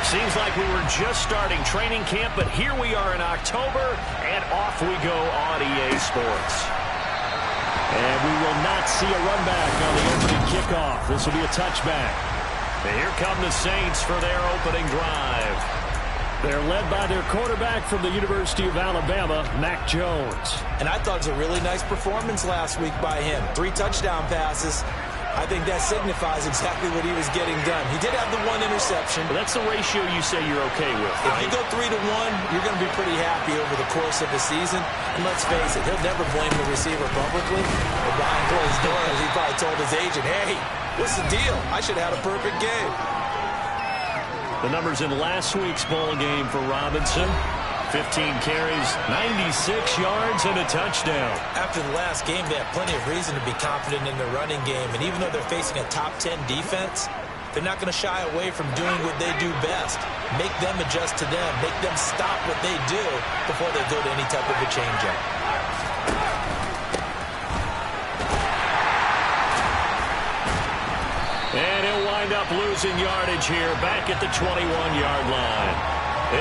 Seems like we were just starting training camp, but here we are in October, and off we go on EA Sports. And we will not see a run back on the opening kickoff. This will be a touchback. And here come the Saints for their opening drive. They're led by their quarterback from the University of Alabama, Mac Jones. And I thought it was a really nice performance last week by him. 3 touchdown passes. I think that signifies exactly what he was getting done. He did have the 1 interception. But that's the ratio you say you're okay with, right? If you go 3-1, you're going to be pretty happy over the course of the season. And let's face it, he'll never blame the receiver publicly. But behind closed doors, he probably told his agent, hey, what's the deal? I should have had a perfect game. The numbers in last week's bowl game for Robinson. 15 carries, 96 yards, and a touchdown. After the last game, they have plenty of reason to be confident in their running game. And even though they're facing a top 10 defense, they're not going to shy away from doing what they do best. Make them adjust to them. Make them stop what they do before they go to any type of a change-up. And he'll wind up losing yardage here back at the 21-yard line.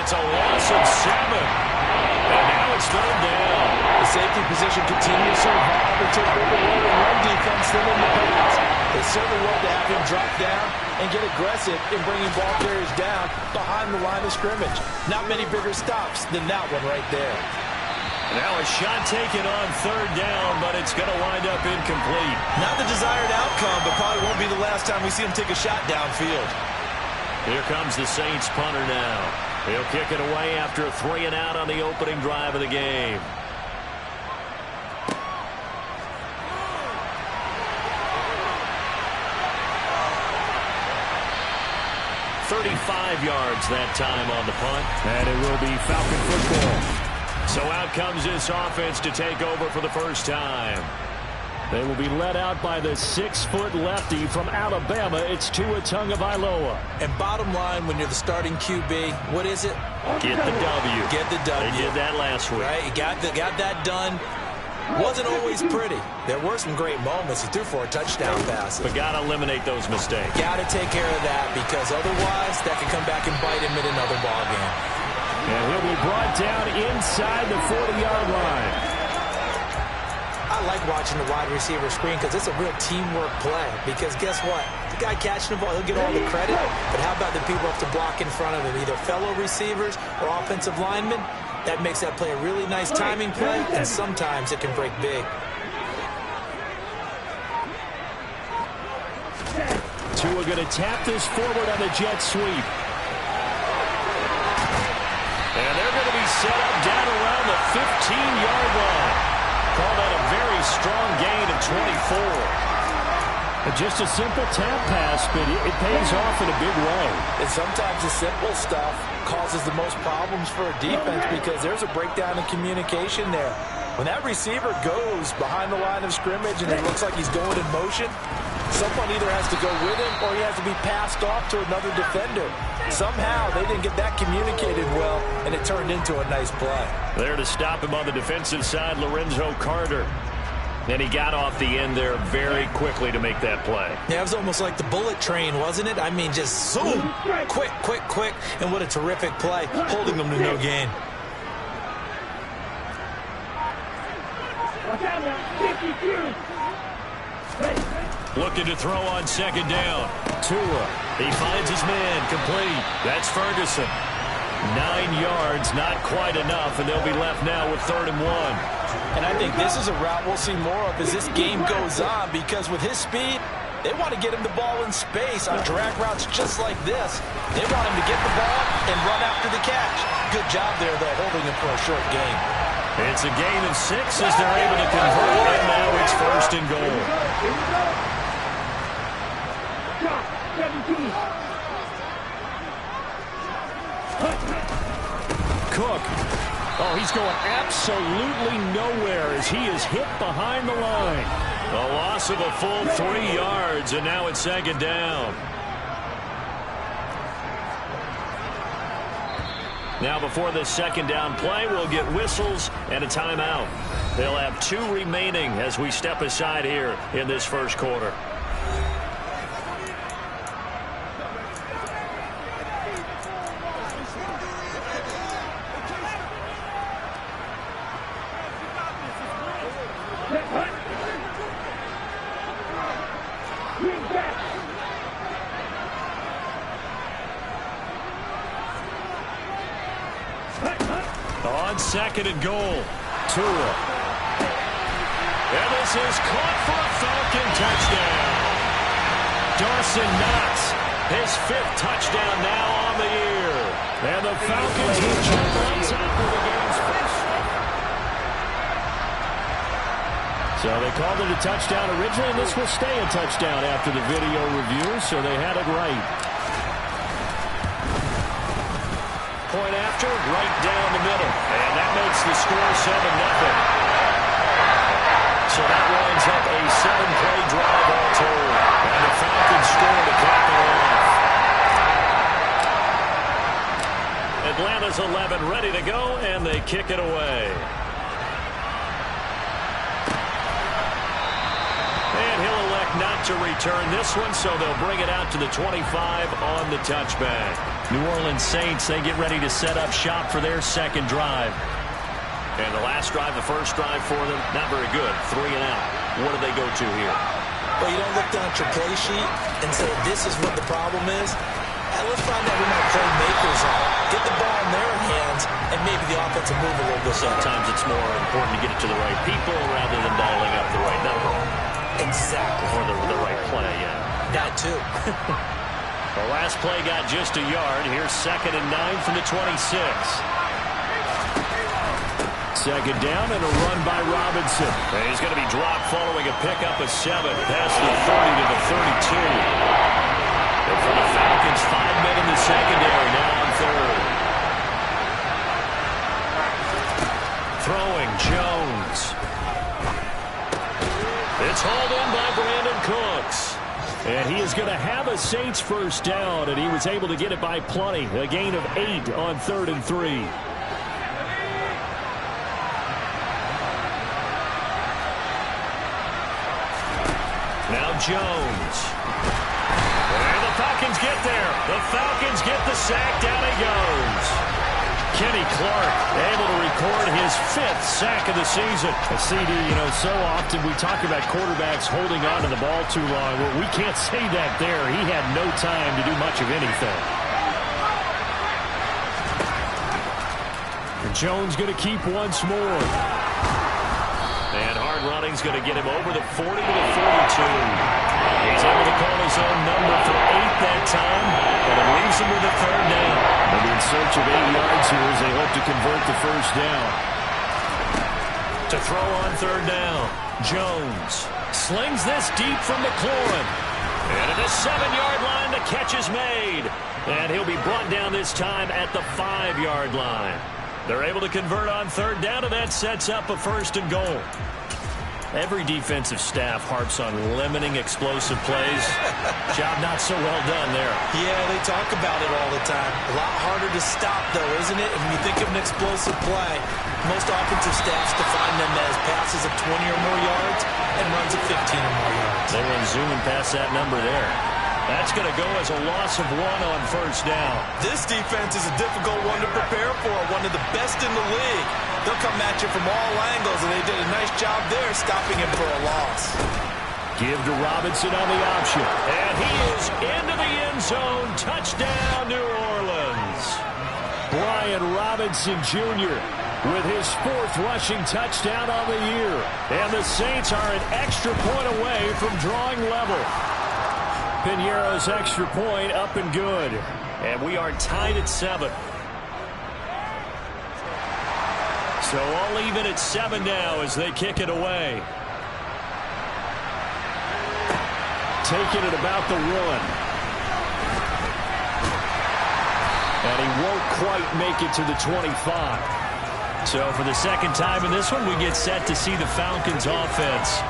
It's a loss of 7. And now it's 3rd down. The safety position continues to evolve and take over more in run defense than in the pass. They certainly love to have him drop down and get aggressive in bringing ball carriers down behind the line of scrimmage. Not many bigger stops than that one right there. Now a shot taken on 3rd down, but it's going to wind up incomplete. Not the desired outcome, but probably won't be the last time we see him take a shot downfield. Here comes the Saints punter now. He'll kick it away after a 3-and-out on the opening drive of the game. $35 yards that time on the punt. And it will be Falcon football. So out comes this offense to take over for the first time. They will be led out by the 6-foot lefty from Alabama. It's Tua Tagovailoa. And bottom line, when you're the starting QB, what is it? Get the W. Get the W. They did that last week. Right, got that done. Wasn't always pretty. There were some great moments. He threw 4 touchdown passes. But got to eliminate those mistakes. Got to take care of that, because otherwise that can come back and bite him in another ballgame. And he'll be brought down inside the 40-yard line. I like watching the wide receiver screen because it's a real teamwork play. Because guess what? The guy catching the ball, he'll get all the credit. But how about the people up to block in front of him, either fellow receivers or offensive linemen? That makes that play a really nice timing play, and sometimes it can break big. Tua going to tap this forward on the jet sweep. And they're going to be set up down around the 15-yard line. Call that a very strong gain of 24. Just a simple tap pass, but it pays off in a big way. And sometimes the simple stuff causes the most problems for a defense because there's a breakdown in communication there. When that receiver goes behind the line of scrimmage and it looks like he's going in motion, someone either has to go with him or he has to be passed off to another defender. Somehow they didn't get that communicated well, and it turned into a nice play. There to stop him on the defensive side, Lorenzo Carter. And he got off the end there very quickly to make that play. Yeah, it was almost like the bullet train, wasn't it? I mean, just zoom, quick, quick, quick, and what a terrific play, holding them to no gain. Looking to throw on 2nd down. Tua, he finds his man, complete. That's Ferguson. 9 yards, not quite enough, and they'll be left now with 3rd and 1. And I think this is a route we'll see more of as this game goes on, because with his speed, they want to get him the ball in space on drag routes just like this. They want him to get the ball and run after the catch. Good job there, though, holding him for a short gain. It's a gain of 6 as they're able to convert, and now it's 1st and goal. Cook. Oh, he's going absolutely nowhere as he is hit behind the line. A loss of a full 3 yards, and now it's 2nd down. Now before this 2nd down play, we'll get whistles and a timeout. They'll have 2 remaining as we step aside here in this first quarter. on 2nd and goal. Tua. And this is caught for a Falcon touchdown. Dawson Knox, his 5th touchdown now on the year. And the Falcons will jump on top of the game's first. So they called it a touchdown originally, and this will stay a touchdown after the video review, so they had it right. Point after, right down the middle. And that makes the score 7-0. So that winds up a 7-play drive all told. And the Falcons score to cap it off. Atlanta's 11 ready to go, and they kick it away. And he'll elect not to return this one, so they'll bring it out to the 25 on the touchback. New Orleans Saints, they get ready to set up shop for their 2nd drive. And the last drive, the first drive for them, not very good. 3 and out. What do they go to here? Well, you don't look down at your play sheet and say, this is what the problem is. And let's find out who my playmakers are. Get the ball in their hands, and maybe the offense will move a little bit. Sometimes it's more important to get it to the right people rather than dialing up the right number. Exactly. Or the right play, yeah. That, too. The last play got just a yard. Here's 2nd and 9 from the 26. 2nd down and a run by Robinson. And he's going to be dropped following a pickup of 7 past the 30 to the 32. And for the Falcons, 5 men in the secondary now on 3rd. Throwing Jones. It's hauled in by Brandon Cooks. And he is going to have a Saints first down, and he was able to get it by plenty. A gain of 8 on 3rd and 3. Now Jones. And the Falcons get there. The Falcons get the sack. Down he goes. Kenny Clark able to record his 5th sack of the season. A CD, so often we talk about quarterbacks holding on to the ball too long. Well, we can't say that there. He had no time to do much of anything. And Jones going to keep once more. And hard running's going to get him over the 40 to the 42. He's able to call his own number for 8 that time, and it leaves him with a 3rd down. They'll be in search of 8 yards here as they hope to convert the first down. To throw on 3rd down, Jones slings this deep from McLaurin. And at the 7-yard line, the catch is made. And he'll be brought down this time at the 5-yard line. They're able to convert on 3rd down, and that sets up a 1st and goal. Every defensive staff harps on limiting explosive plays. Job not so well done there. Yeah, they talk about it all the time. A lot harder to stop, though, isn't it? And when you think of an explosive play, most offensive staffs define them as passes of 20 or more yards and runs of 15 or more yards. They run zooming past that number there. That's going to go as a loss of 1 on 1st down. This defense is a difficult one to prepare for, one of the best in the league. They'll come at you from all angles, and they did a nice job there stopping him for a loss. Give to Robinson on the option. And he is into the end zone. Touchdown, New Orleans. Brian Robinson Jr. with his 4th rushing touchdown on the year. And the Saints are an extra point away from drawing level. Piñeiro's extra point up and good. And we are tied at 7. So all even at 7 now as they kick it away. Taking it about the 1. And he won't quite make it to the 25. So for the 2nd time in this one, we get set to see the Falcons offense.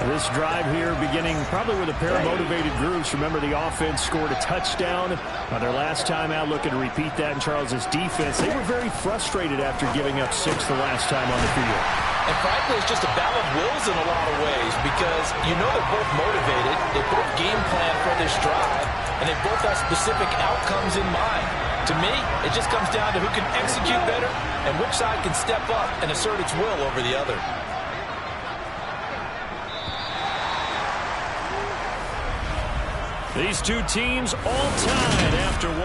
This drive here beginning probably with a pair of motivated groups. Remember, the offense scored a touchdown on their last time out. Looking to repeat that in Charles's defense. They were very frustrated after giving up 6 the last time on the field. And frankly, it's just a battle of wills in a lot of ways because they're both motivated. They both game plan for this drive, and they both have specific outcomes in mind. To me, it just comes down to who can execute better and which side can step up and assert its will over the other. These two teams all tied after 1.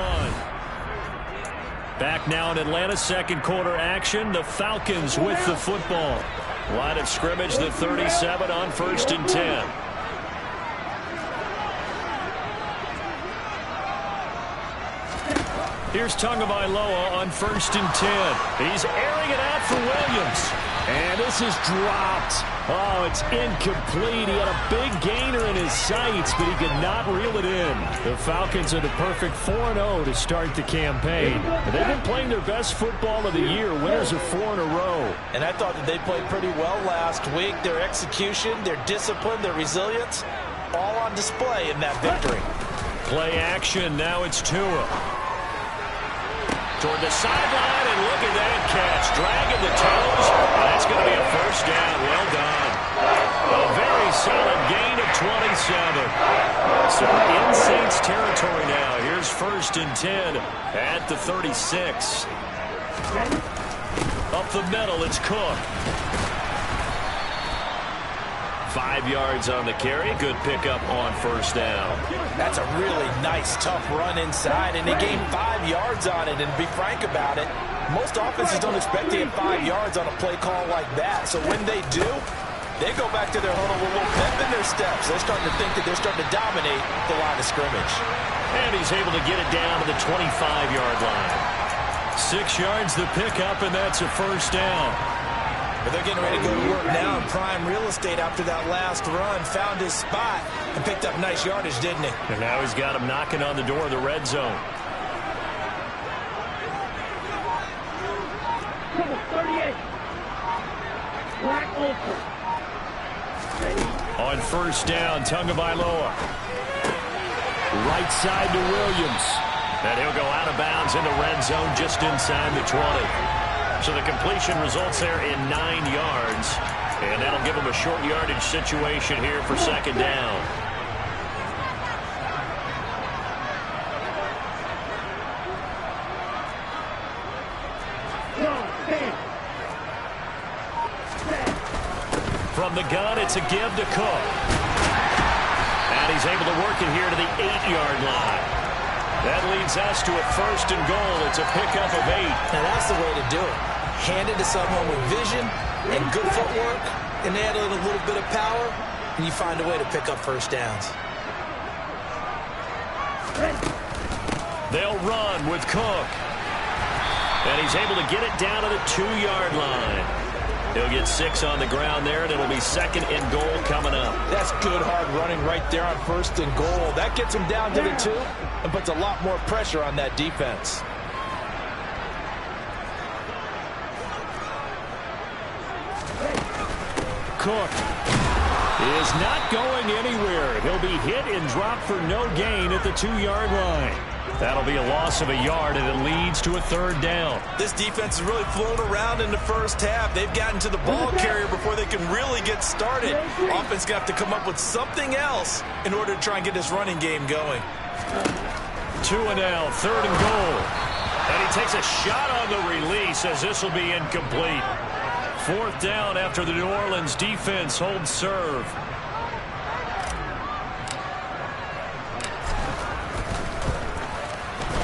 Back now in Atlanta, second quarter action. The Falcons with the football. Line of scrimmage, the 37 on 1st and 10. Here's Tagovailoa on 1st and 10. He's airing it out for Williams. And this is dropped. Oh, it's incomplete. He had a big gainer in his sights, but he could not reel it in. The Falcons are the perfect 4-0 to start the campaign. They've been playing their best football of the year. Winners of 4 in a row. And I thought that they played pretty well last week. Their execution, their discipline, their resilience, all on display in that victory. Play action. Now it's Tua. Toward the sideline, and look at that catch. Dragging the toes. That's going to be a first down. Well done. A very solid gain of 27. So in Saints territory now. Here's 1st and 10 at the 36. Up the middle, it's Cook. 5 yards on the carry. Good pickup on 1st down. That's a really nice, tough run inside, and they gained 5 yards on it. And to be frank about it, most offenses don't expect to get 5 yards on a play call like that. So when they do, they go back to their huddle with a little pep in their steps. They're starting to think that they're starting to dominate the line of scrimmage. And he's able to get it down to the 25-yard line. 6 yards the pickup, and that's a first down. But they're getting ready to go to work now in prime real estate after that last run. Found his spot and picked up nice yardage, didn't he? And now he's got him knocking on the door of the red zone. On 1st down, Tagovailoa. Right side to Williams. And he'll go out of bounds in the red zone just inside the 20. So the completion results there in 9 yards. And that'll give him a short yardage situation here for 2nd down. From the gun, it's a give to Cook. And he's able to work it here to the 8-yard line. That leads us to a 1st and goal. It's a pickup of 8. And that's the way to do it. Hand it to someone with vision and good footwork, and add in a little bit of power, and you find a way to pick up 1st downs. They'll run with Cook. And he's able to get it down to the 2-yard line. He'll get 6 on the ground there, and it'll be 2nd and goal coming up. That's good hard running right there on 1st and goal. That gets him down to the 2 and puts a lot more pressure on that defense. Cook is not going anywhere. He'll be hit and dropped for no gain at the 2-yard line. That'll be a loss of a yard, and it leads to a 3rd down. This defense has really flown around in the first half. They've gotten to the ball carrier before they can really get started. Offense got to come up with something else in order to try and get this running game going. 2 and now, 3rd and goal. And he takes a shot on the release as this will be incomplete. 4th down after the New Orleans defense holds serve.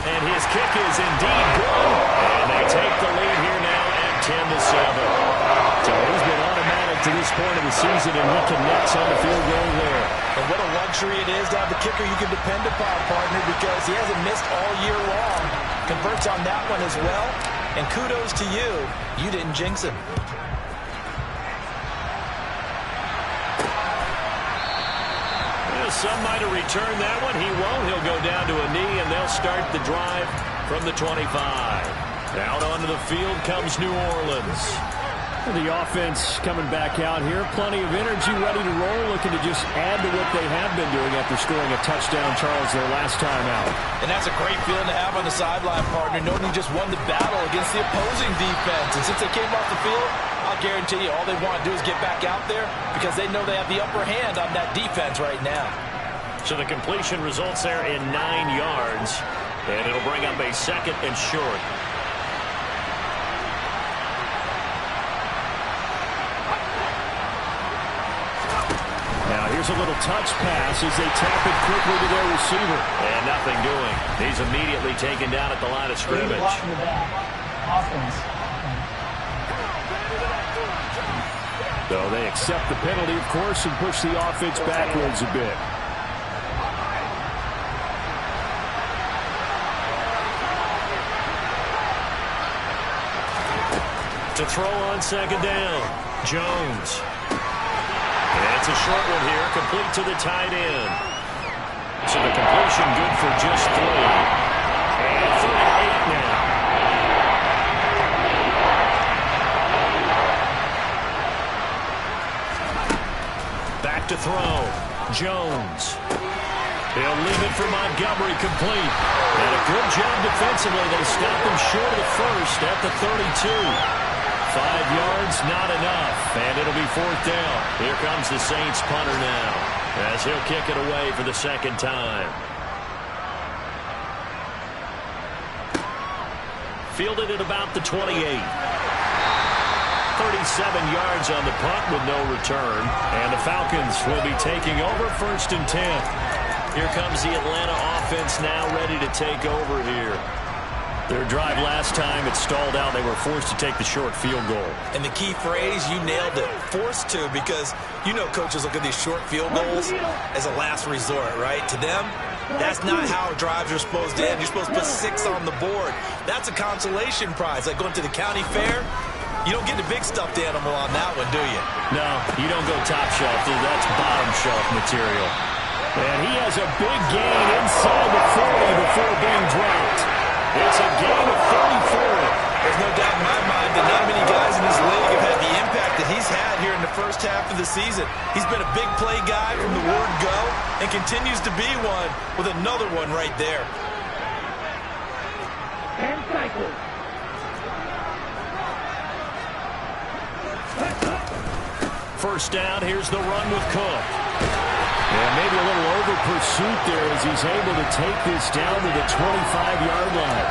And his kick is indeed good. And they take the lead here now at 10-7. So he's been automatic to this point of the season, and he connects on the field goal there. And what a luxury it is to have the kicker you can depend upon, partner, because he hasn't missed all year long. Converts on that one as well. And kudos to you. You didn't jinx him. Some might have returned that one. He won't. He'll go down to a knee, and they'll start the drive from the 25. Out onto the field comes New Orleans. The offense coming back out here. Plenty of energy, ready to roll, looking to just add to what they have been doing after scoring a touchdown, Charles, their last time out. And that's a great feeling to have on the sideline, partner, knowing you just won the battle against the opposing defense. And since they came off the field, I'll guarantee you all they want to do is get back out there because they know they have the upper hand on that defense right now. So the completion results there in 9 yards, and it'll bring up a 2nd and short. Now here's a little touch pass as they tap it quickly to their receiver. And nothing doing. He's immediately taken down at the line of scrimmage. So they accept the penalty, of course, and push the offense backwards a bit. To throw on second down, Jones. And it's a short one here, complete to the tight end. So the completion good for just 3. And 3 and 8 now. Back to throw, Jones. He'll leave it for Montgomery, complete. And a good job defensively. They stop him short of the first at the 32. 5 yards, not enough, and it'll be 4th down. Here comes the Saints punter now, as he'll kick it away for the second time. Fielded at about the 28. 37 yards on the punt with no return, and the Falcons will be taking over 1st and 10. Here comes the Atlanta offense now ready to take over here. Their drive last time, it stalled out. They were forced to take the short field goal. And the key phrase, you nailed it, forced to, because you know coaches look at these short field goals as a last resort, right? To them, that's not how drives are supposed to end. You're supposed to put 6 on the board. That's a consolation prize. Like going to the county fair, you don't get the big stuffed animal on that one, do you? No, you don't go top shelf. That's bottom shelf material. And he has a big gain inside the 40 before being dropped. It's a gain of 34. There's no doubt in my mind that not many guys in this league have had the impact that he's had here in the first half of the season. He's been a big play guy from the word go and continues to be one with another one right there. And cycle. First down, here's the run with Cook. And maybe a little over pursuit there as he's able to take this down to the 25-yard line.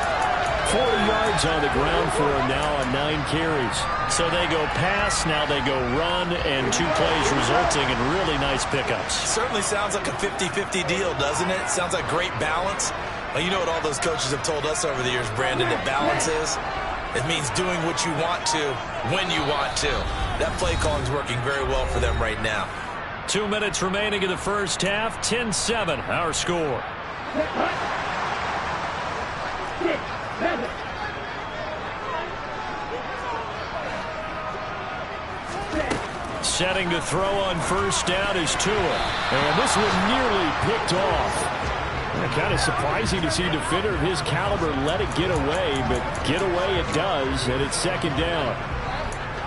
40 yards on the ground for him now on 9 carries. So they go pass, now they go run, and 2 plays resulting in really nice pickups. Certainly sounds like a 50-50 deal, doesn't it? Sounds like great balance. Well, you know what all those coaches have told us over the years, Brandon, that balance is? It means doing what you want to, when you want to. That play calling is working very well for them right now. 2 minutes remaining in the first half. 10-7, our score. Setting to throw on first down is Tua. And this one nearly picked off. Kind of surprising to see a defender of his caliber let it get away, but get away it does, and it's 2nd down.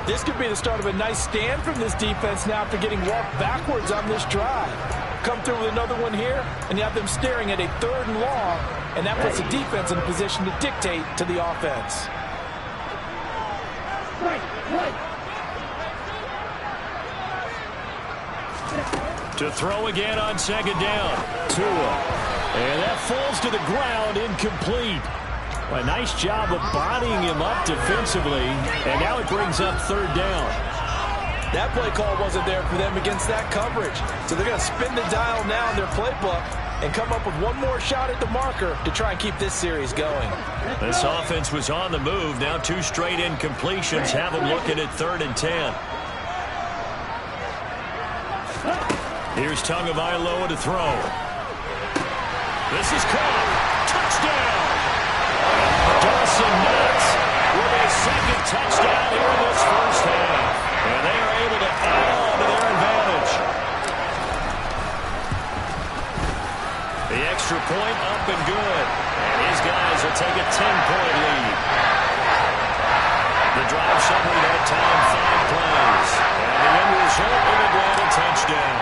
This could be the start of a nice stand from this defense now after getting walked backwards on this drive. Come through with another one here, and you have them staring at a 3rd and long, and that puts the defense in a position to dictate to the offense. To throw again on 2nd down. Tua. And that falls to the ground, incomplete. A nice job of bodying him up defensively, and now it brings up 3rd down. That play call wasn't there for them against that coverage. So they're going to spin the dial now in their playbook and come up with one more shot at the marker to try and keep this series going. This offense was on the move. Now 2 straight incompletions have them looking at 3rd and 10. Here's Tagovailoa to throw. This is caught. Touchdown! Dawson Knox with a 2nd touchdown here in this first half. And they are able to add on to their advantage. The extra point up and good. And his guys will take a 10-point lead. The drive summary that time, 5 plays. And the end result, an Atlanta touchdown.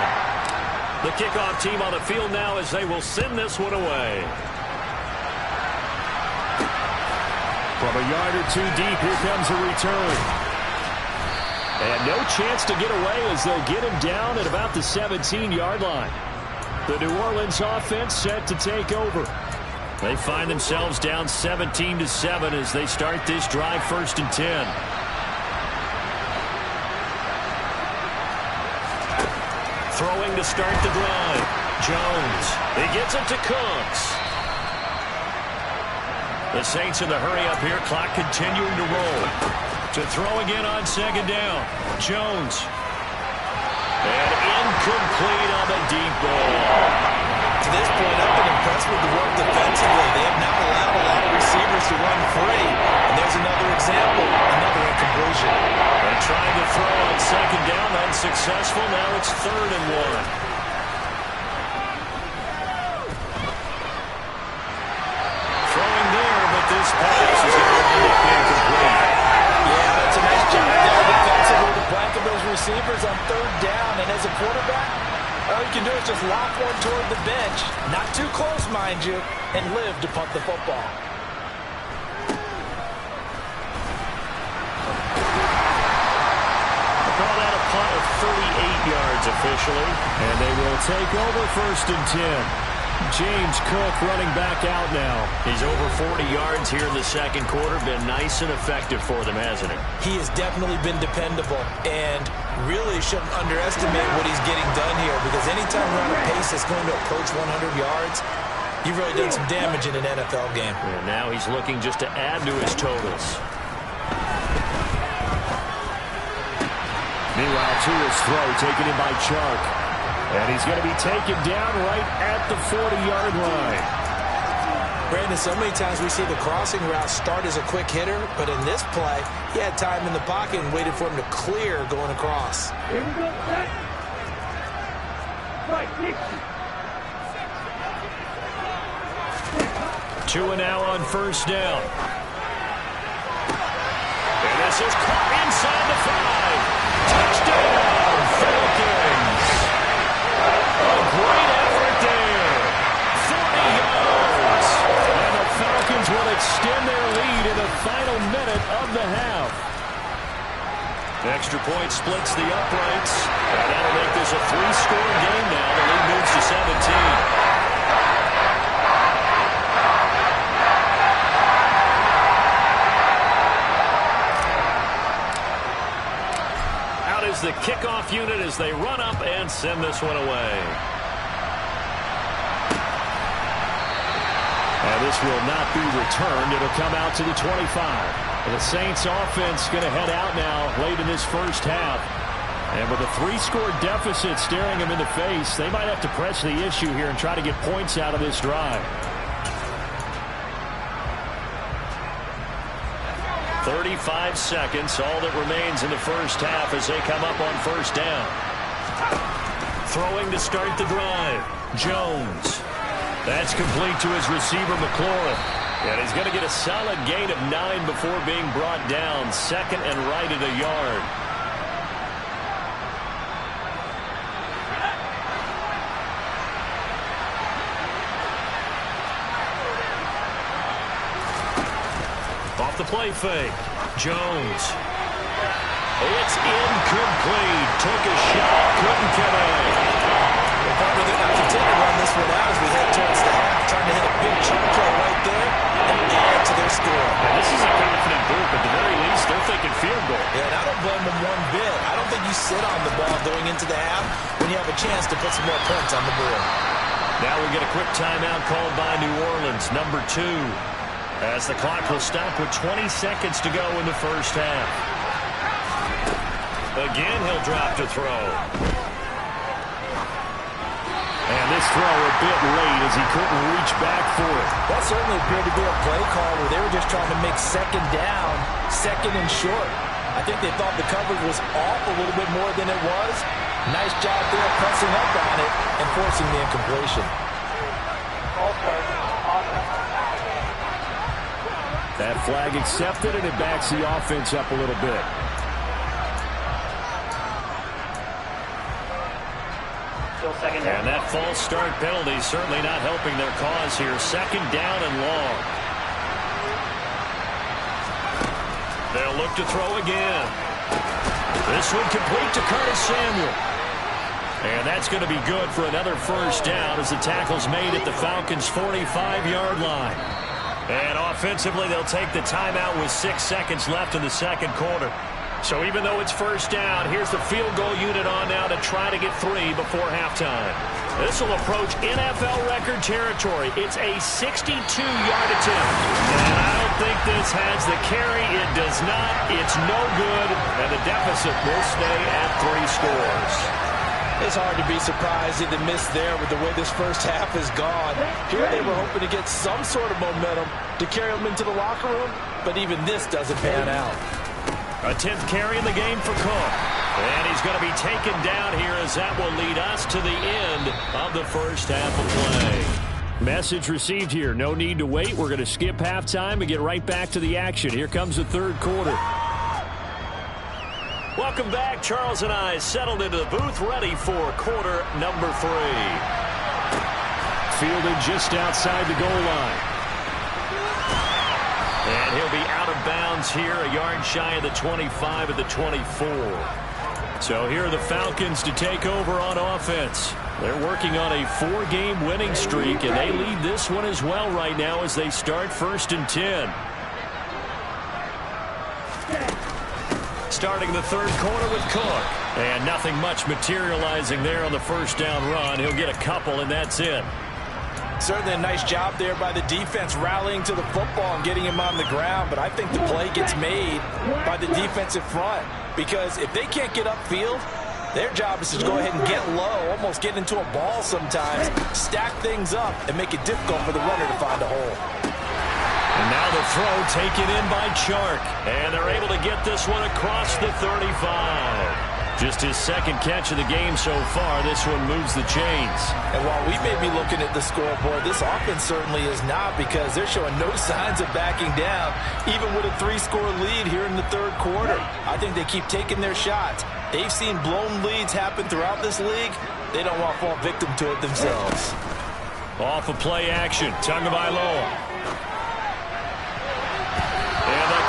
The kickoff team on the field now as they will send this one away. From a yard or 2 deep, here comes a return. And no chance to get away as they'll get him down at about the 17-yard line. The New Orleans offense set to take over. They find themselves down 17-7 as they start this drive 1st and 10. Throwing to start the drive. Jones. He gets it to Cooks. The Saints in the hurry up here. Clock continuing to roll. To throw again on second down. Jones. And incomplete on the deep ball. To this point, I've been impressed with the work defensively. They have not allowed a lot of receivers to run free. And there's another example, another incompletion. And trying to throw on second down, unsuccessful. Now it's 3rd and 1. Throwing there, but this pass is going to end up incomplete. Yeah, that's a nice job there defensively to blanket those receivers on 3rd down. And as a quarterback, all you can do is just lock one toward the bench, not too close, mind you, and live to punt the football. Call that a punt of 38 yards officially. And they will take over 1st and 10. James Cook running back out now. He's over 40 yards here in the second quarter. Been nice and effective for them, hasn't he? He has definitely been dependable and really shouldn't underestimate what he's getting done here, because anytime you're on a pace that's going to approach 100 yards, you've really done some damage in an NFL game. And now he's looking just to add to his totals. Meanwhile, to his throw, taken in by Chark. And he's going to be taken down right at the 40-yard line. Brandon, so many times we see the crossing route start as a quick hitter, but in this play, he had time in the pocket and waited for him to clear going across. Here we go, set. Right, Nick. 2 and now on 1st down. And this is caught inside the 5. Touchdown, Falcons. A great effort there. 40 yards. And the Falcons will extend their lead in the final minute of the half. Extra point splits the uprights. And that'll make this a 3-score game now. The lead moves to 17. The kickoff unit as they run up and send this one away. And this will not be returned. It'll come out to the 25. And the Saints offense going to head out now late in this first half. And with a 3-score deficit staring them in the face, they might have to press the issue here and try to get points out of this drive. 35 seconds, all that remains in the first half as they come up on 1st down. Throwing to start the drive. Jones. That's complete to his receiver, McLaurin. And he's going to get a solid gain of 9 before being brought down. 2nd and right at a yard. Off the play fake. Jones. It's incomplete. Took a shot. Couldn't connect. Well, partner, they're going to continue to run this one out as we head towards the half, trying to hit a big chunk play right there and add to their score. And this is a confident group. At the very least, they're thinking field goal. Yeah, and I don't blame them one bit. I don't think you sit on the ball going into the half when you have a chance to put some more points on the board. Now we get a quick timeout called by New Orleans, number 2. As the clock will stop with 20 seconds to go in the first half. Again, he'll drop to throw. And this throw a bit late as he couldn't reach back for it. That certainly appeared to be a play call where they were just trying to make 2nd down, 2nd and short. I think they thought the coverage was off a little bit more than it was. Nice job there pressing up on it and forcing the incompletion. That flag accepted, and it backs the offense up a little bit. And that false start penalty certainly not helping their cause here. 2nd down and long. They'll look to throw again. This one complete to Curtis Samuel. And that's going to be good for another 1st down as the tackle's made at the Falcons' 45-yard line. And offensively, they'll take the timeout with 6 seconds left in the second quarter. So even though it's first down, here's the field goal unit on now to try to get 3 before halftime. This will approach NFL record territory. It's a 62-yard attempt. And I don't think this has the carry. It does not. It's no good. And the deficit will stay at 3 scores. It's hard to be surprised at the miss there with the way this first half has gone. Here they were hoping to get some sort of momentum to carry them into the locker room, but even this doesn't pan out. A 10th carry in the game for Cook. And he's going to be taken down here as that will lead us to the end of the first half of play. Message received here. No need to wait. We're going to skip halftime and get right back to the action. Here comes the third quarter. Welcome back. Charles and I settled into the booth, ready for quarter number 3. Fielded just outside the goal line. And he'll be out of bounds here, a yard shy of the 25 at the 24. So here are the Falcons to take over on offense. They're working on a 4-game winning streak, and they lead this one as well right now as they start 1st and 10. Starting the third quarter with Cook. And nothing much materializing there on the first down run. He'll get a couple, and that's it. Certainly a nice job there by the defense rallying to the football and getting him on the ground, but I think the play gets made by the defensive front because if they can't get upfield, their job is to go ahead and get low, almost get into a ball sometimes, stack things up, and make it difficult for the runner to find a hole. And now the throw taken in by Chark, and they're able to get this one across the 35. Just his second catch of the game so far. This one moves the chains. And while we may be looking at the scoreboard, this offense certainly is not because they're showing no signs of backing down, even with a 3-score lead here in the third quarter. I think they keep taking their shots. They've seen blown leads happen throughout this league. They don't want to fall victim to it themselves. Off of play action. Tagovailoa.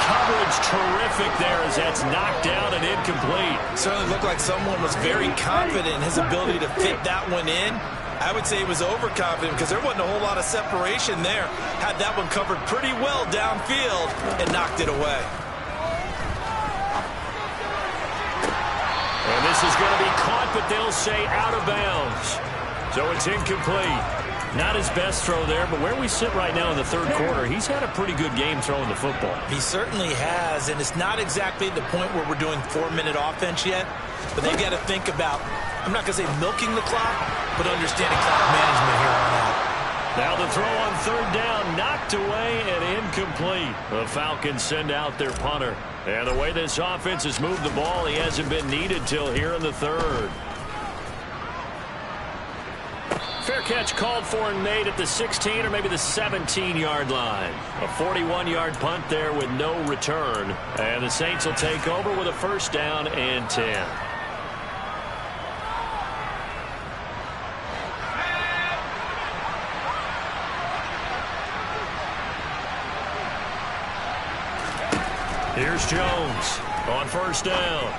Coverage terrific there as that's knocked down and incomplete. Certainly looked like someone was very confident in his ability to fit that one in. I would say he was overconfident because there wasn't a whole lot of separation there. Had that one covered pretty well downfield and knocked it away. And this is going to be caught, but they'll say out of bounds. So it's incomplete. Not his best throw there, but where we sit right now in the third quarter, he's had a pretty good game throwing the football. He certainly has, and it's not exactly the point where we're doing 4-minute offense yet, but they've got to think about, I'm not going to say milking the clock, but understanding clock management here on out. Now the throw on third down, knocked away and incomplete. The Falcons send out their punter. And the way this offense has moved the ball, he hasn't been needed till here in the third. Fair catch called for and made at the 16 or maybe the 17-yard line. A 41-yard punt there with no return. And the Saints will take over with a first down and 10. Here's Jones on first down.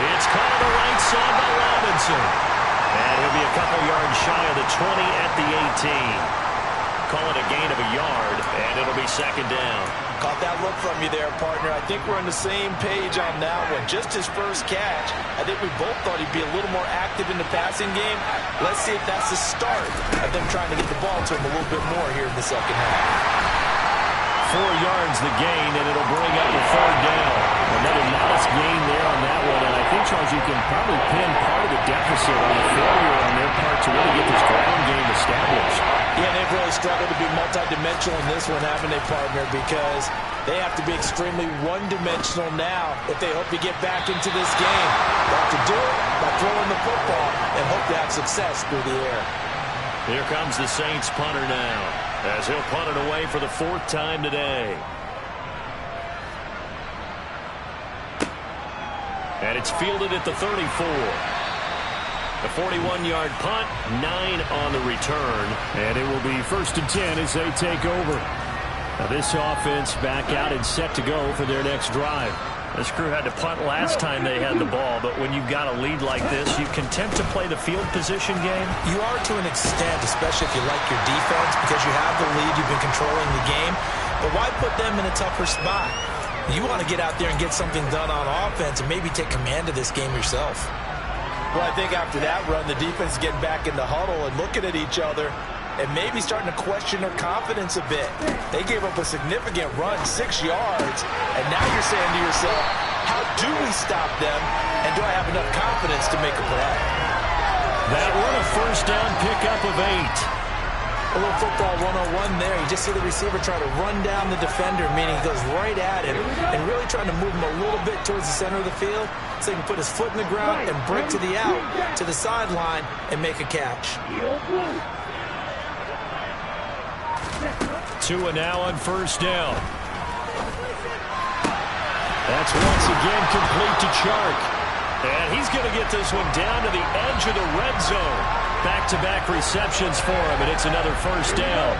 It's called the right side by Robinson. And he'll be a couple yards shy of the 20 at the 18. Call it a gain of a yard, and it'll be second down. Caught that look from you there, partner. I think we're on the same page on that one. Just his first catch. I think we both thought he'd be a little more active in the passing game. Let's see if that's the start of them trying to get the ball to him a little bit more here in the second half. 4 yards the gain, and it'll bring up the third down. Another modest gain there on that one, and I think, Charles, you can probably pin part of the deficit on the failure on their part to really get this ground game established. Yeah, they've really struggled to be multidimensional in this one, haven't they, partner? Because they have to be extremely one-dimensional now if they hope to get back into this game. They have to do it by throwing the football and hope to have success through the air. Here comes the Saints punter now, as he'll punt it away for the 4th time today. And it's fielded at the 34. The 41-yard punt, 9 on the return. And it will be 1st and 10 as they take over. Now this offense back out and set to go for their next drive. This crew had to punt last time they had the ball, but when you've got a lead like this, you content to play the field position game? You are to an extent, especially if you like your defense, because you have the lead, you've been controlling the game. But why put them in a tougher spot? You want to get out there and get something done on offense and maybe take command of this game yourself. Well, I think after that run, the defense is getting back in the huddle and looking at each other and maybe starting to question their confidence a bit. They gave up a significant run, 6 yards, and now you're saying to yourself, how do we stop them, and do I have enough confidence to make a play? That one a first down pickup of 8. A little football 101 there. You just see the receiver try to run down the defender, meaning he goes right at him and really trying to move him a little bit towards the center of the field so he can put his foot in the ground and break to the out, to the sideline, and make a catch. Tua now on first down. That's once again complete to Chark. And he's going to get this one down to the edge of the red zone. Back-to-back receptions for him, and it's another first down.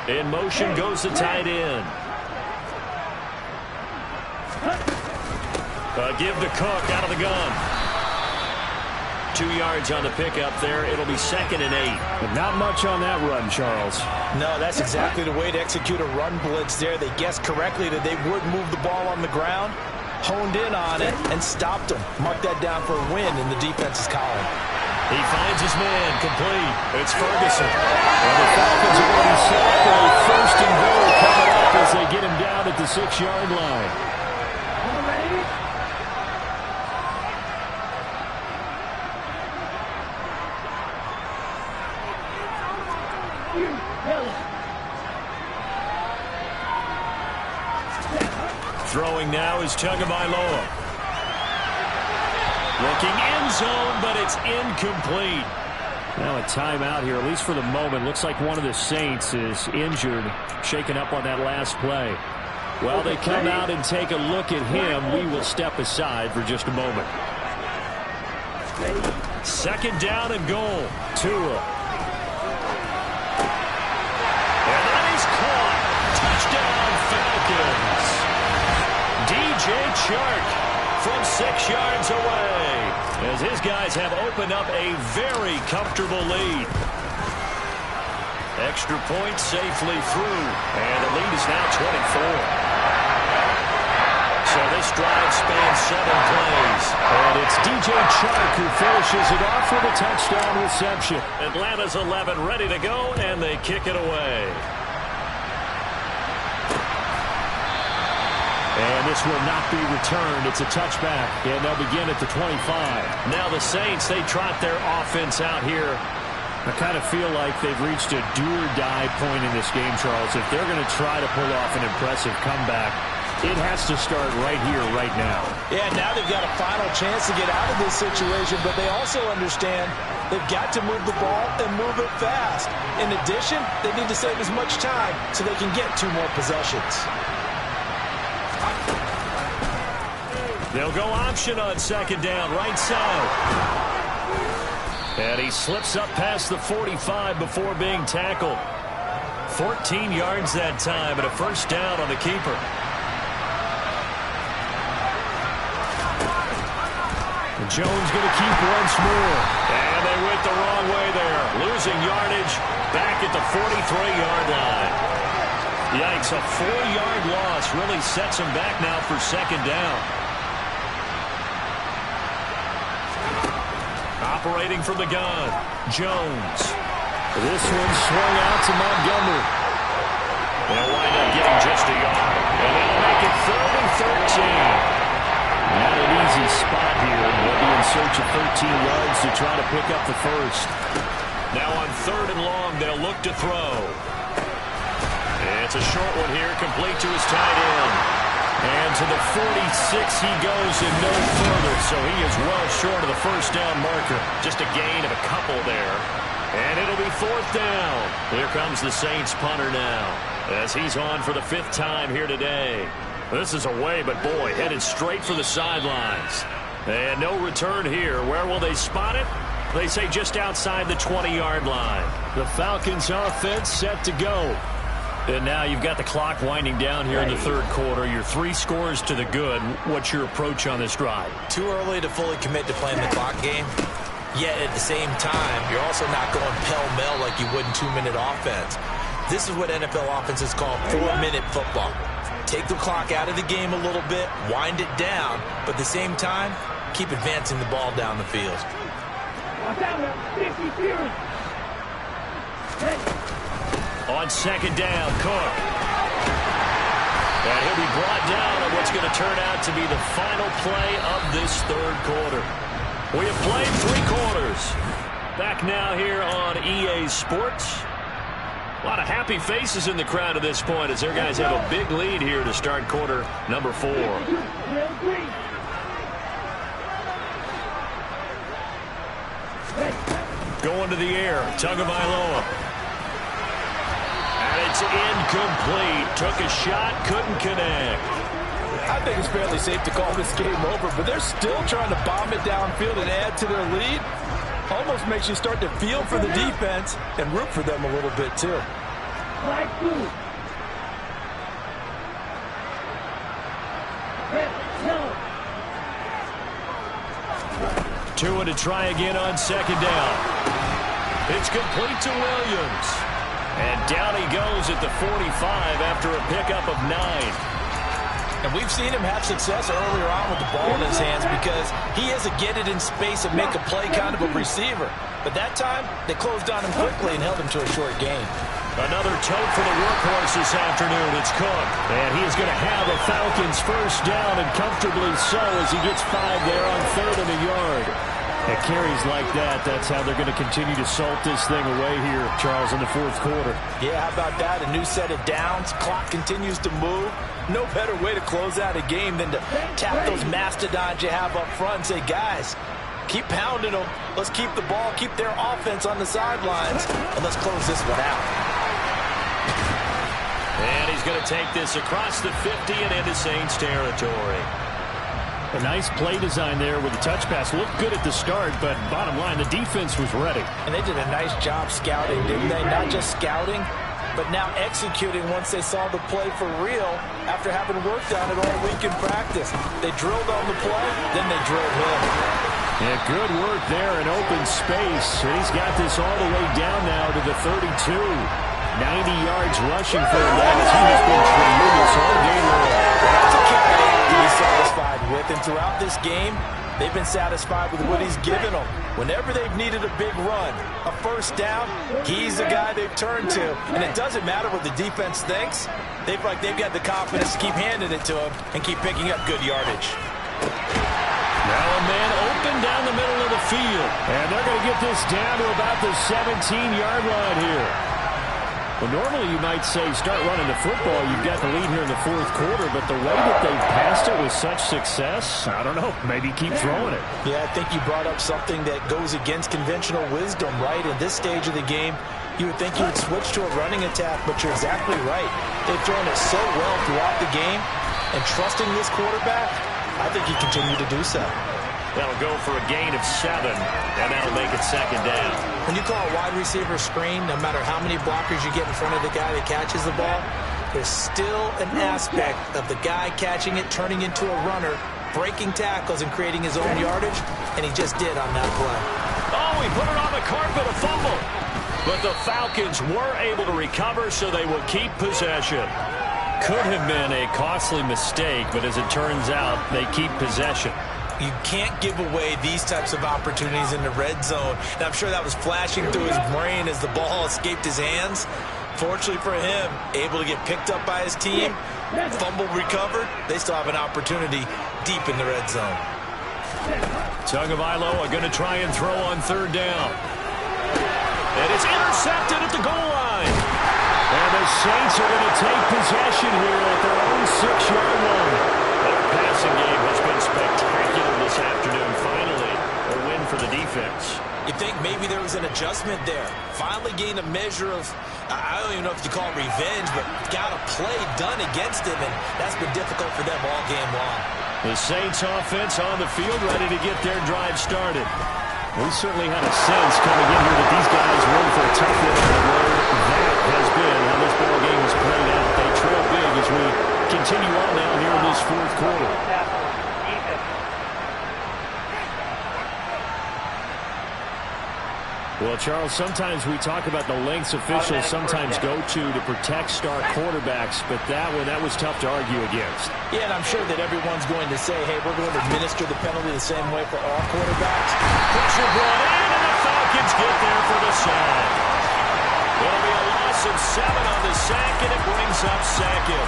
In motion goes the tight end. Give to Cook out of the gun. 2 yards on the pickup there. It'll be 2nd and 8. But not much on that run, Charles. No, that's exactly the way to execute a run blitz there. They guessed correctly that they would move the ball on the ground, honed in on it, and stopped them. Mark that down for a win in the defense's column. He finds his man, complete. It's Ferguson. And the Falcons are going to be set up for a first and goal coming up as they get him down at the 6-yard line. Throwing now is Tagovailoa. Looking end zone, but it's incomplete. Now a timeout here, at least for the moment. Looks like one of the Saints is injured, shaken up on that last play. Well, they come out and take a look at him. We will step aside for just a moment. 2nd down and goal. Tua. And that is caught. Touchdown, Falcons. DJ Chark from 6 yards away as his guys have opened up a very comfortable lead. Extra point safely through, and the lead is now 24. So this drive spans 7 plays, and it's DJ Chark who finishes it off with a touchdown reception. Atlanta's 11 ready to go, and they kick it away. And this will not be returned. It's a touchback, and they'll begin at the 25. Now the Saints, they trot their offense out here. I kind of feel like they've reached a do-or-die point in this game, Charles. If they're going to try to pull off an impressive comeback, it has to start right here, right now. Yeah, now they've got a final chance to get out of this situation, but they also understand they've got to move the ball and move it fast. In addition, they need to save as much time so they can get 2 more possessions. They'll go option on 2nd down, right side. And he slips up past the 45 before being tackled. 14 yards that time and a first down on the keeper. And Jones going to keep once more. And they went the wrong way there. Losing yardage back at the 43-yard line. Yikes, a 4-yard loss really sets him back now for 2nd down. Operating from the gun, Jones. This one swung out to Montgomery. They'll wind up getting just a yard. And they'll make it 3rd and 13. Not an easy spot here. They'll be in search of 13 yards to try to pick up the first. Now on 3rd and long, they'll look to throw. It's a short one here, complete to his tight end. And to the 46 he goes and no further, so he is well short of the first down marker. Just a gain of a couple there. And it'll be 4th down. Here comes the Saints punter now, as he's on for the 5th time here today. This is away, but boy, headed straight for the sidelines. And no return here. Where will they spot it? They say just outside the 20-yard line. The Falcons offense set to go. And now you've got the clock winding down here in the 3rd quarter. You're 3 scores to the good. What's your approach on this drive? Too early to fully commit to playing the clock game. Yet at the same time, you're also not going pell-mell like you would in 2-minute offense. This is what NFL offenses call 4-minute football. Take the clock out of the game a little bit, wind it down, but at the same time, keep advancing the ball down the field. On second down, Cook. And he'll be brought down on what's going to turn out to be the final play of this third quarter. We have played 3 quarters. Back now here on EA Sports. A lot of happy faces in the crowd at this point as their guys have a big lead here to start quarter number 4. Going to the air, Tagovailoa. And it's incomplete. Took a shot, couldn't connect. I think it's fairly safe to call this game over, but they're still trying to bomb it downfield and add to their lead. Almost makes you start to feel for the defense and root for them a little bit, too. Tua to try again on second down. It's complete to Williams. And down he goes at the 45 after a pickup of 9. And we've seen him have success earlier on with the ball in his hands because he is a get it in space and make a play kind of a receiver. But that time, they closed on him quickly and held him to a short gain. Another tote for the workhorse this afternoon. It's Cook. And he is going to have a Falcons first down, and comfortably so as he gets 5 there on 3rd and a yard. At carries like that, that's how they're going to continue to salt this thing away here, Charles, in the 4th quarter. Yeah, how about that? A new set of downs. Clock continues to move. No better way to close out a game than to tap those mastodons you have up front and say, guys, keep pounding them. Let's keep the ball, keep their offense on the sidelines, and let's close this one out. And he's going to take this across the 50 and into Saints territory. A nice play design there with the touch pass. Looked good at the start, but bottom line, the defense was ready. And they did a nice job scouting, didn't they? Not just scouting, but now executing once they saw the play for real after having worked on it all week in practice. They drilled on the play, then they drilled him. Yeah, good work there in open space. And he's got this all the way down now to the 32. 90 yards rushing for him. That he has been tremendous all game long. That's a kick to be satisfied with. And throughout this game, they've been satisfied with what he's given them. Whenever they've needed a big run, a first down, he's the guy they've turned to. And it doesn't matter what the defense thinks. They've got the confidence to keep handing it to him and keep picking up good yardage. Now a man open down the middle of the field. And they're going to get this down to about the 17-yard line here. Well, normally you might say start running the football. You've got the lead here in the 4th quarter, but the way that they passed it with such success, I don't know, maybe keep throwing it. Yeah, I think you brought up something that goes against conventional wisdom, right? In this stage of the game, you would think you would switch to a running attack, but you're exactly right. They've thrown it so well throughout the game, and trusting this quarterback, I think he continued to do so. That'll go for a gain of 7, and that'll make it second down. When you call a wide receiver screen, no matter how many blockers you get in front of the guy that catches the ball, there's still an aspect of the guy catching it, turning into a runner, breaking tackles and creating his own yardage, and he just did on that play. Oh, he put it on the carpet, a fumble. But the Falcons were able to recover, so they will keep possession. Could have been a costly mistake, but as it turns out, they keep possession. You can't give away these types of opportunities in the red zone. And I'm sure that was flashing through his brain as the ball escaped his hands. Fortunately for him, able to get picked up by his team, fumble recovered. They still have an opportunity deep in the red zone. Tagovailoa going to try and throw on 3rd down. And it's intercepted at the goal line. And the Saints are going to take possession here at their own 6-yard line. Their passing game has been spectacular this afternoon. Finally, a win for the defense. You think maybe there was an adjustment there. Finally gained a measure of, I don't even know if you call it revenge, but got a play done against him, and that's been difficult for them all game long. The Saints offense on the field, ready to get their drive started. We certainly had a sense coming in here that these guys were in for a tough one on the road. That has been how this ball game has played out. They trail big as we continue on now here in this 4th quarter. Well, Charles, sometimes we talk about the lengths officials sometimes go to protect star quarterbacks, but that was tough to argue against. Yeah, and I'm sure that everyone's going to say, hey, we're going to administer the penalty the same way for all quarterbacks. Pressure brought in, and the Falcons get there for the sack. It'll be a loss of 7 on the sack, and it brings up second.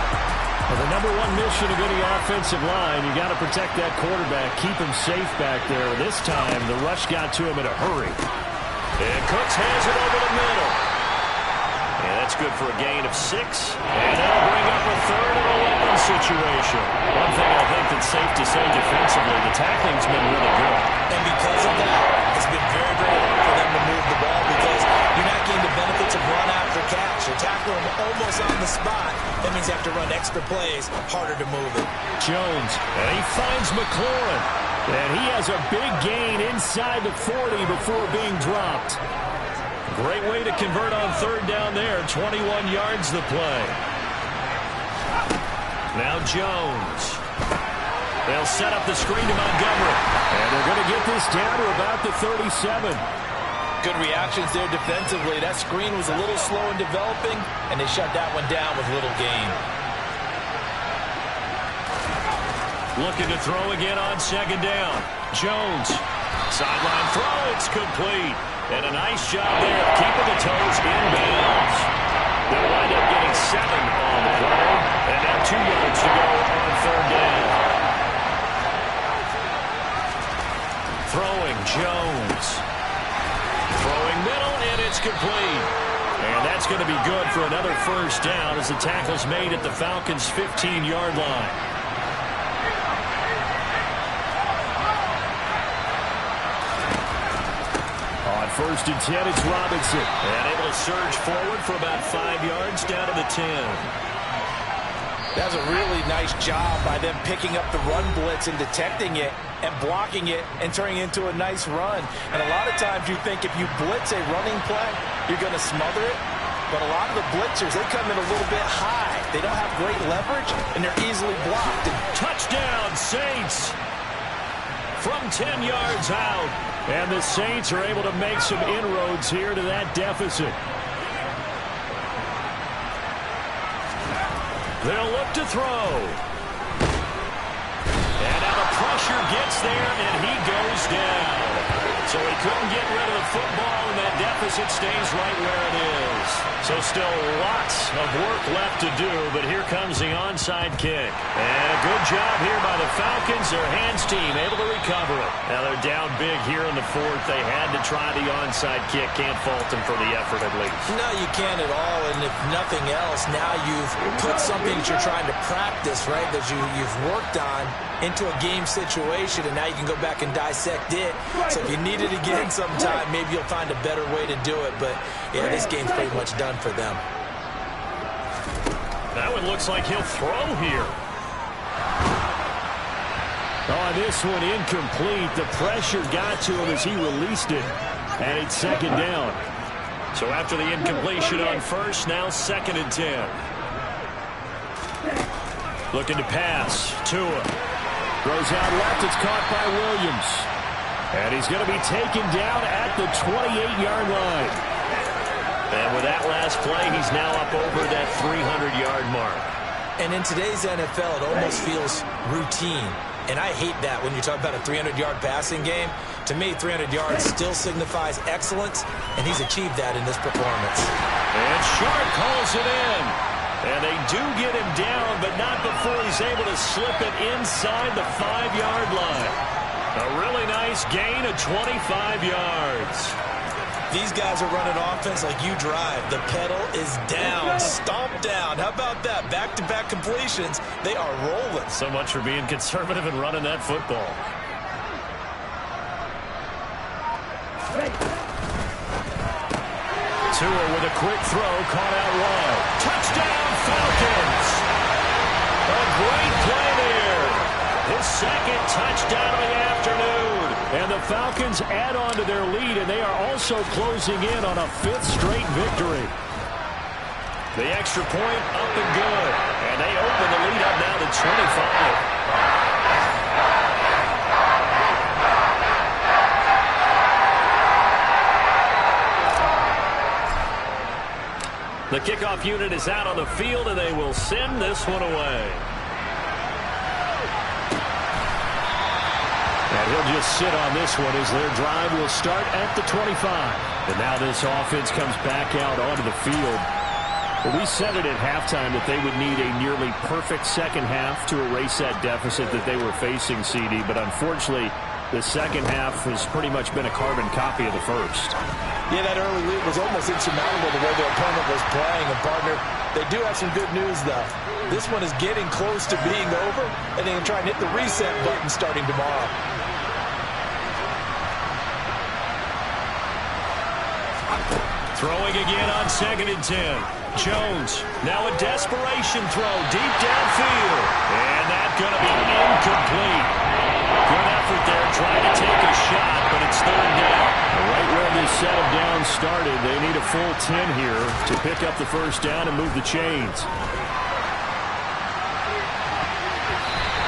Well, the number one mission of any offensive line, you got to protect that quarterback, keep him safe back there. This time, the rush got to him in a hurry. And Cooks has it over the middle. And that's good for a gain of 6. And that'll bring up a 3rd and 11 situation. One thing I think that's safe to say defensively, the tackling's been really good. And because of that, it's been very, very hard for them to move the ball because you're not getting the benefits of run after catch. You're tackling them almost on the spot. That means you have to run extra plays, harder to move it. Jones, and he finds McLaurin. And he has a big gain inside the 40 before being dropped. Great way to convert on 3rd down there. 21 yards the play. Now Jones. They'll set up the screen to Montgomery. And they're going to get this down to about the 37. Good reactions there defensively. That screen was a little slow in developing, and they shut that one down with little gain. Looking to throw again on 2nd down. Jones. Sideline throw. It's complete. And a nice job there of keeping the toes inbounds. They'll wind up getting 7 on the play. And now 2 yards to go on 3rd down. Throwing Jones. Throwing middle, and it's complete. And that's going to be good for another 1st down as the tackle's made at the Falcons' 15-yard line. On 1st and 10, it's Robinson. And able to surge forward for about 5 yards down to the 10. That's a really nice job by them picking up the run blitz and detecting it and blocking it and turning it into a nice run. And a lot of times you think if you blitz a running play, you're going to smother it. But a lot of the blitzers, they come in a little bit high. They don't have great leverage, and they're easily blocked. And touchdown, Saints! From 10 yards out. And the Saints are able to make some inroads here to that deficit. They'll look to throw. And now the pressure gets there, and he goes down. So he couldn't get rid of the football, and that deficit stays right where it is. So still lots of work left to do, but here comes the onside kick. And a good job here by the Falcons. Their hands team able to recover it. Now they're down big here in the 4th. They had to try the onside kick. Can't fault them for the effort at least. No, you can't at all. And if nothing else, now you've put something that you're trying to practice, right, that you've worked on into a game situation, and now you can go back and dissect it. So if you need it again sometime, maybe you'll find a better way to do it. But, yeah, this game's pretty much done for them. That one looks like he'll throw here. Oh, this one incomplete. The pressure got to him as he released it. And it's 2nd down. So after the incompletion on 1st, now 2nd and 10. Looking to pass. Tua. Throws out left. It's caught by Williams. And he's going to be taken down at the 28-yard line. And with that last play, he's now up over that 300-yard mark. And in today's NFL, it almost feels routine. And I hate that when you talk about a 300-yard passing game. To me, 300 yards still signifies excellence, and he's achieved that in this performance. And Sharp calls it in. And they do get him down, but not before he's able to slip it inside the 5-yard line. A really nice gain of 25 yards. These guys are running offense like you drive. The pedal is down, stomp down. How about that? Back-to-back completions. They are rolling. So much for being conservative and running that football. Tua with a quick throw, caught out wide. Touchdown, Falcons! A great play there. His 2nd touchdown of the afternoon. And the Falcons add on to their lead, and they are also closing in on a 5th straight victory. The extra point up and good. And they open the lead up now to 25. The kickoff unit is out on the field, and they will send this one away. And he'll just sit on this one as their drive will start at the 25. And now this offense comes back out onto the field. Well, we said it at halftime that they would need a nearly perfect second half to erase that deficit that they were facing, CD. But unfortunately, the second half has pretty much been a carbon copy of the first. Yeah, that early lead was almost insurmountable the way their opponent was playing. And, partner, they do have some good news, though. This one is getting close to being over, and they can try and hit the reset button starting tomorrow. Throwing again on 2nd and 10. Jones, now a desperation throw deep downfield. And that's going to be incomplete. Good effort there, trying to take a shot, but it's 3rd down. Right where this set of downs started, they need a full 10 here to pick up the first down and move the chains.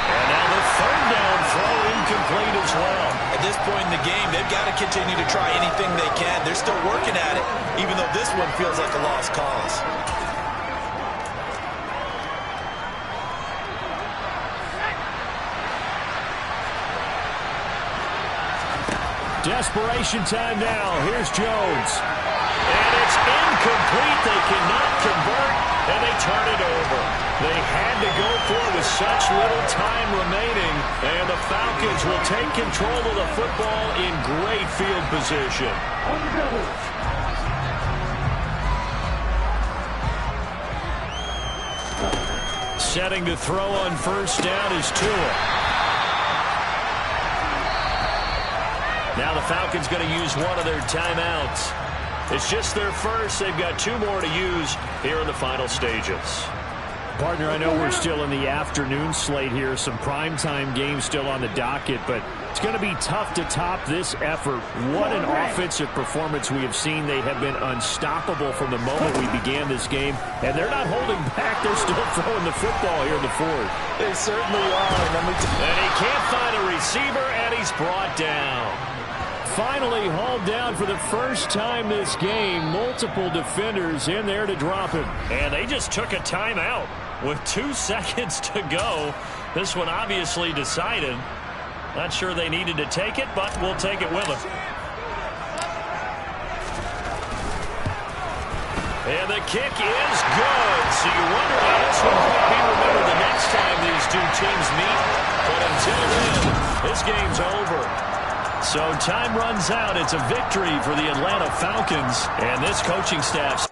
And now the 3rd down throw incomplete as well. At this point in the game, they've got to continue to try anything they can. They're still working at it, even though this one feels like a lost cause. Desperation time now. Here's Jones. And it's incomplete. They cannot convert, and they turn it over. They had to go for it with such little time remaining, and the Falcons will take control of the football in great field position. Setting to throw on first down is Tua. Now the Falcons going to use one of their timeouts. It's just their first. They've got 2 more to use here in the final stages. Partner, I know we're still in the afternoon slate here. Some primetime games still on the docket, but it's going to be tough to top this effort. What an offensive performance we have seen. They have been unstoppable from the moment we began this game, and they're not holding back. They're still throwing the football here in the 4th. They certainly are. And he can't find a receiver, and he's brought down. Finally hauled down for the first time this game. Multiple defenders in there to drop him. And they just took a timeout with 2 seconds to go. This one obviously decided. Not sure they needed to take it, but we'll take it with them. And the kick is good. So you wonder how this one might be remembered the next time these 2 teams meet. But until then, this game's over. So time runs out. It's a victory for the Atlanta Falcons. And this coaching staff's